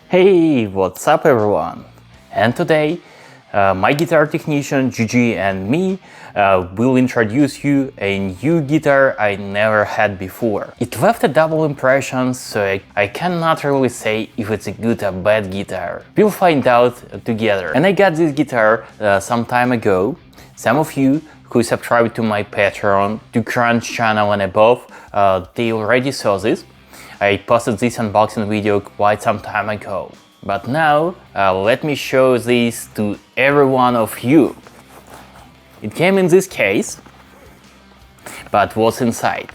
Hey, what's up everyone? And today, my guitar technician Gigi and me will introduce you a new guitar I never had before. It left a double impression, so I cannot really say if it's a good or bad guitar. We'll find out together. And I got this guitar some time ago. Some of you who subscribed to my Patreon, to Crunch channel and above, they already saw this. I posted this unboxing video quite some time ago. But now, let me show this to every one of you. It came in this case, but what's inside?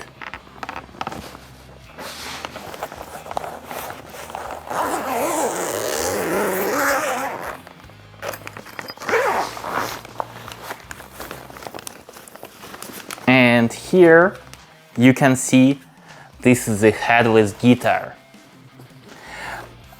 And here you can see this is a headless guitar.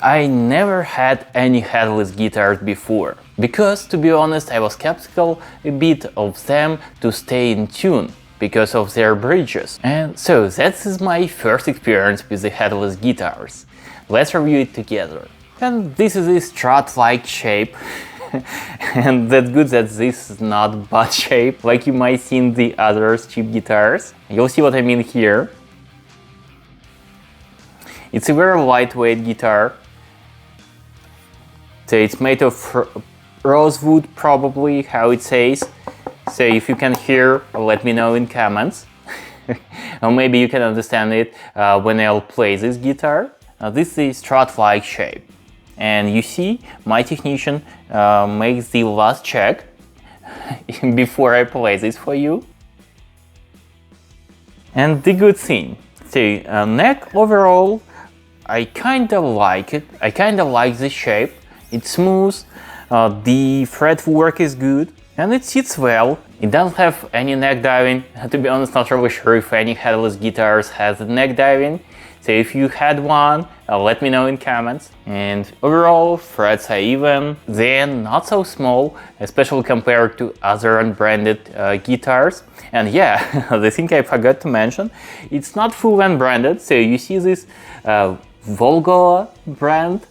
I never had any headless guitars before, because to be honest I was skeptical a bit of them to stay in tune because of their bridges. And so that is my first experience with the headless guitars. Let's review it together. And this is a strut-like shape. And that's good that this is not butt shape like you might see in the other cheap guitars. You'll see what I mean here. It's a very lightweight guitar. So it's made of rosewood, probably, how it says. So if you can hear, let me know in comments. Or maybe you can understand it when I'll play this guitar. This is strut-like shape. And you see, my technician makes the last check before I play this for you. And the good thing, so neck overall, I kinda like it. I kinda like this shape. It's smooth, the fretwork is good, and it sits well. It doesn't have any neck diving. To be honest, not really sure if any headless guitars has neck diving. So if you had one, let me know in comments. And overall, frets are even. They're not so small, especially compared to other unbranded guitars. And yeah, the thing I forgot to mention, it's not full unbranded. So you see this Volga brand,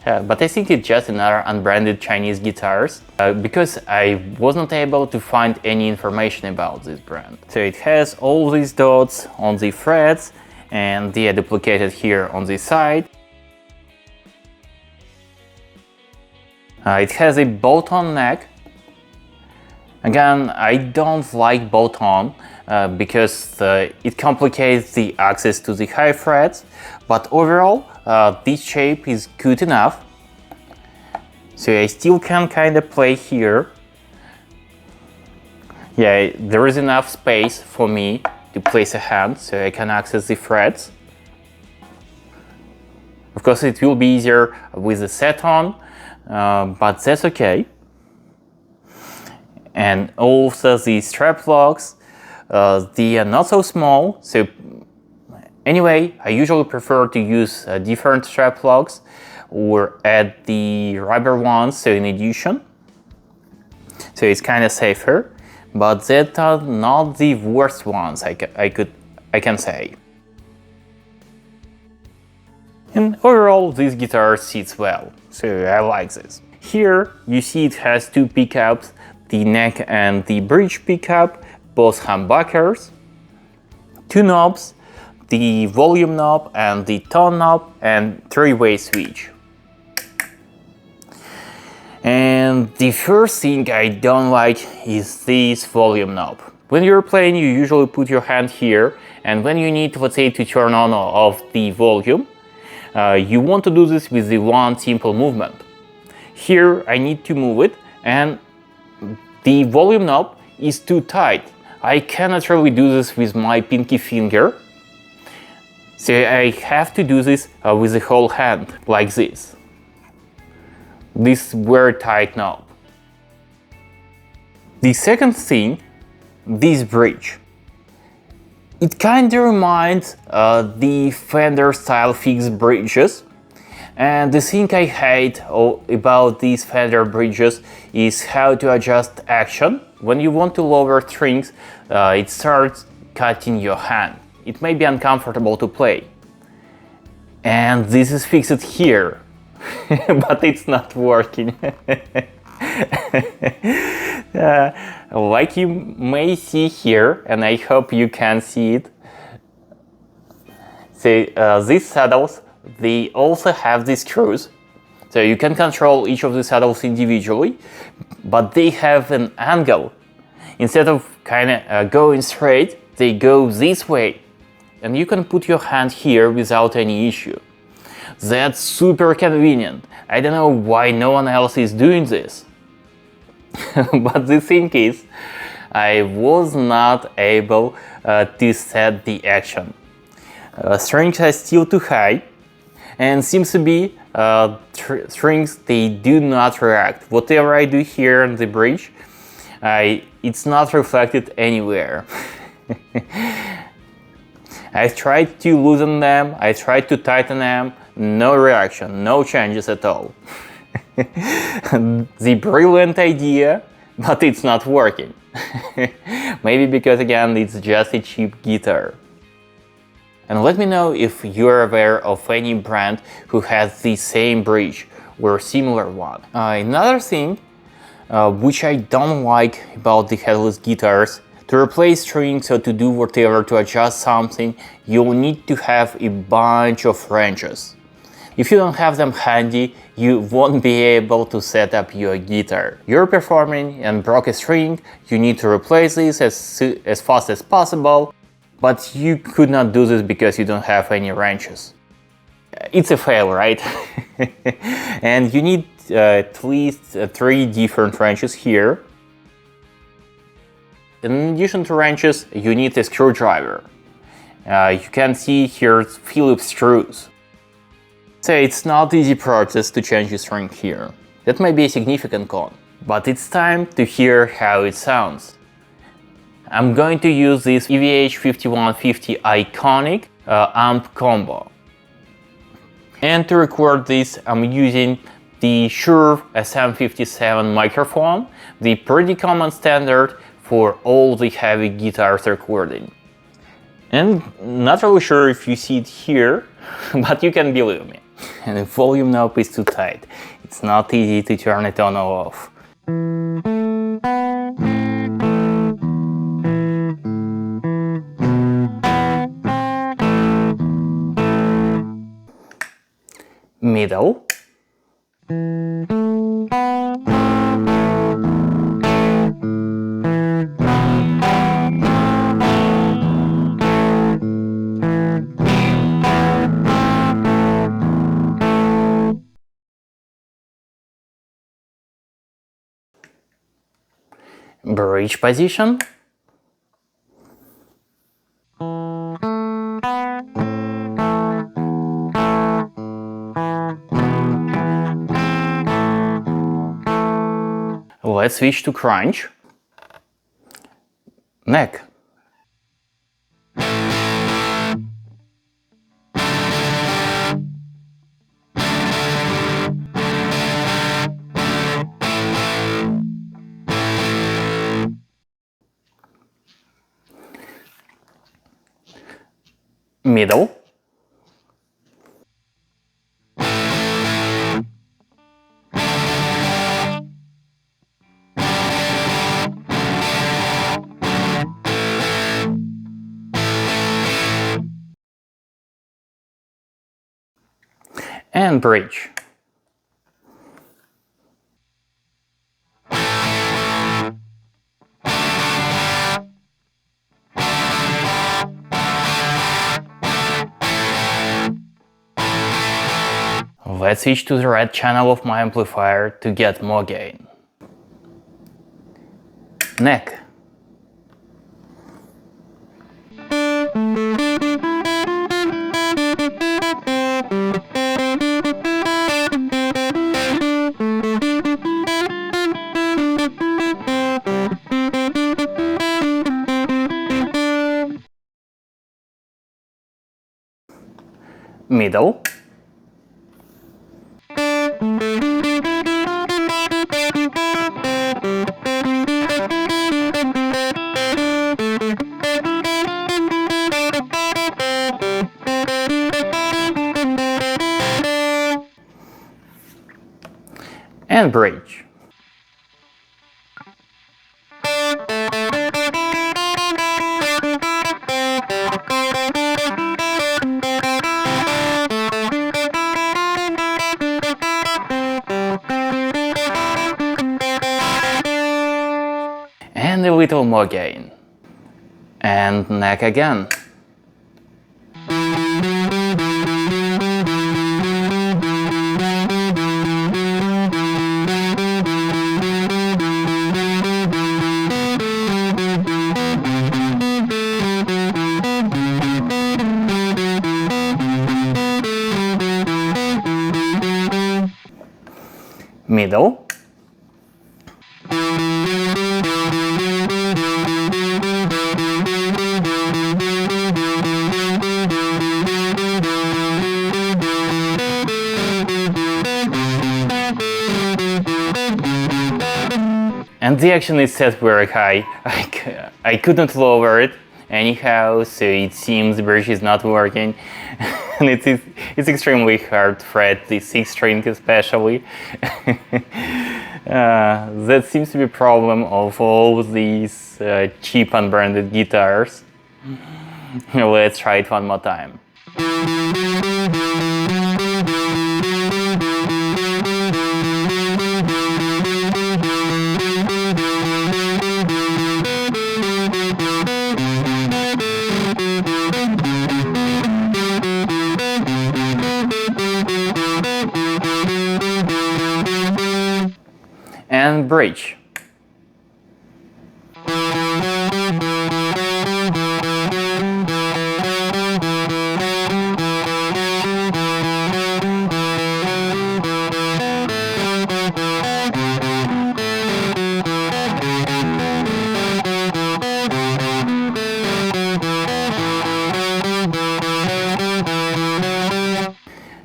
but I think it's just another unbranded Chinese guitars, because I wasn't able to find any information about this brand. So it has all these dots on the frets, and they are duplicated here on the side. It has a bolt-on neck. Again, I don't like bolt-on because it complicates the access to the high frets, but overall this shape is good enough. So I still can kind of play here. Yeah, there is enough space for me to place a hand so I can access the frets. Of course it will be easier with the set on, but that's okay. And also the strap locks, they are not so small. So anyway, I usually prefer to use different strap locks or add the rubber ones, so in addition. So it's kind of safer, but that are not the worst ones I can say. And overall, this guitar sits well, so I like this. Here you see it has two pickups, the neck and the bridge pickup, both humbuckers, two knobs, the volume knob and the tone knob, and three-way switch. And the first thing I don't like is this volume knob. When you're playing, you usually put your hand here, and when you need, let's say, to turn on or off the volume, you want to do this with the one simple movement. Here I need to move it, and the volume knob is too tight. I cannot really do this with my pinky finger. So I have to do this with the whole hand, like this. This very tight knob. The second thing, this bridge. It kinda reminds the Fender style fixed bridges. And the thing I hate about these Fender bridges is how to adjust action. When you want to lower strings, it starts cutting your hand. It may be uncomfortable to play. And this is fixed here. but it's not working. Like you may see here, and I hope you can see it. So these saddles, they also have these screws. So you can control each of the saddles individually, but they have an angle. Instead of kind of going straight, they go this way. And you can put your hand here without any issue. That's super convenient. I don't know why no one else is doing this. But the thing is, I was not able to set the action. Strings are still too high, and seems to be strings, they do not react. Whatever I do here on the bridge, it's not reflected anywhere. I tried to loosen them, I tried to tighten them, no reaction, no changes at all. The brilliant idea, but it's not working. Maybe because again it's just a cheap guitar. And let me know if you're aware of any brand who has the same bridge or similar one. Another thing which I don't like about the headless guitars, to replace strings or to do whatever, to adjust something, you'll need to have a bunch of wrenches. If you don't have them handy, you won't be able to set up your guitar. You're performing and broke a string, you need to replace this as fast as possible, but you could not do this because you don't have any wrenches. It's a fail, right? And you need at least 3 different wrenches here. In addition to wrenches, you need a screwdriver. You can see here Phillips screws. So it's not easy process to change the string here. That might be a significant con, but it's time to hear how it sounds. I'm going to use this EVH 5150 iconic amp combo. And to record this, I'm using the Shure SM57 microphone, the pretty common standard for all the heavy guitars recording. And not really sure if you see it here, but you can believe me. And the volume knob is too tight. It's not easy to turn it on or off. Middle. Bridge position. Let's switch to crunch. Neck. Middle. And bridge. Let's switch to the red channel of my amplifier to get more gain. Neck. Middle. and bridge. And a little more gain. And neck again. Middle. And the action is set very high. I couldn't lower it anyhow, so it seems the bridge is not working. And it's extremely hard to fret the 6th string especially. That seems to be a problem of all these cheap unbranded guitars. Let's try it one more time. And bridge.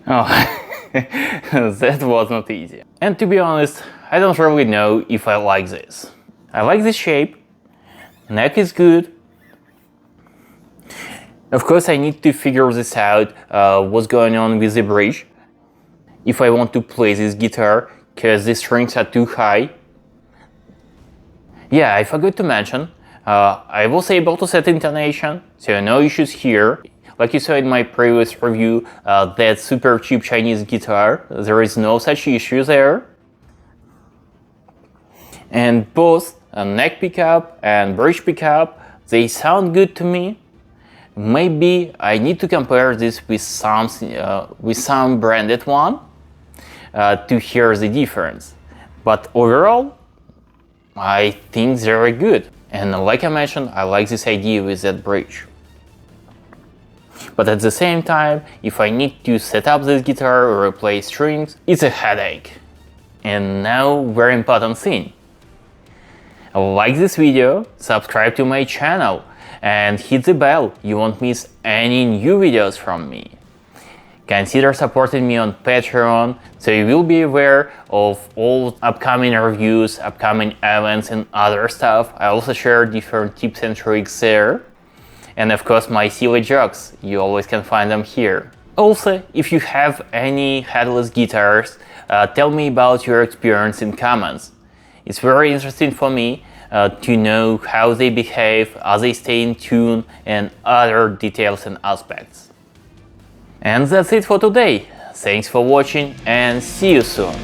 Oh, that was not easy. And to be honest, I don't really know if I like this. I like this shape, neck is good. Of course, I need to figure this out, what's going on with the bridge. If I want to play this guitar, because the strings are too high. Yeah, I forgot to mention, I was able to set intonation, so no issues here. Like you saw in my previous review, that super cheap Chinese guitar, there is no such issue there. And both neck pickup and bridge pickup, they sound good to me. Maybe I need to compare this with some branded one to hear the difference. But overall, I think they're good. And like I mentioned, I like this idea with that bridge. But at the same time, if I need to set up this guitar or replace strings, it's a headache. And now, very important thing. Like this video, subscribe to my channel, and hit the bell, you won't miss any new videos from me. Consider supporting me on Patreon, so you will be aware of all upcoming reviews, upcoming events and other stuff. I also share different tips and tricks there. And of course my silly jokes, you always can find them here. Also, if you have any headless guitars, tell me about your experience in comments. It's very interesting for me to know how they behave, how they stay in tune, and other details and aspects. And that's it for today. Thanks for watching and see you soon.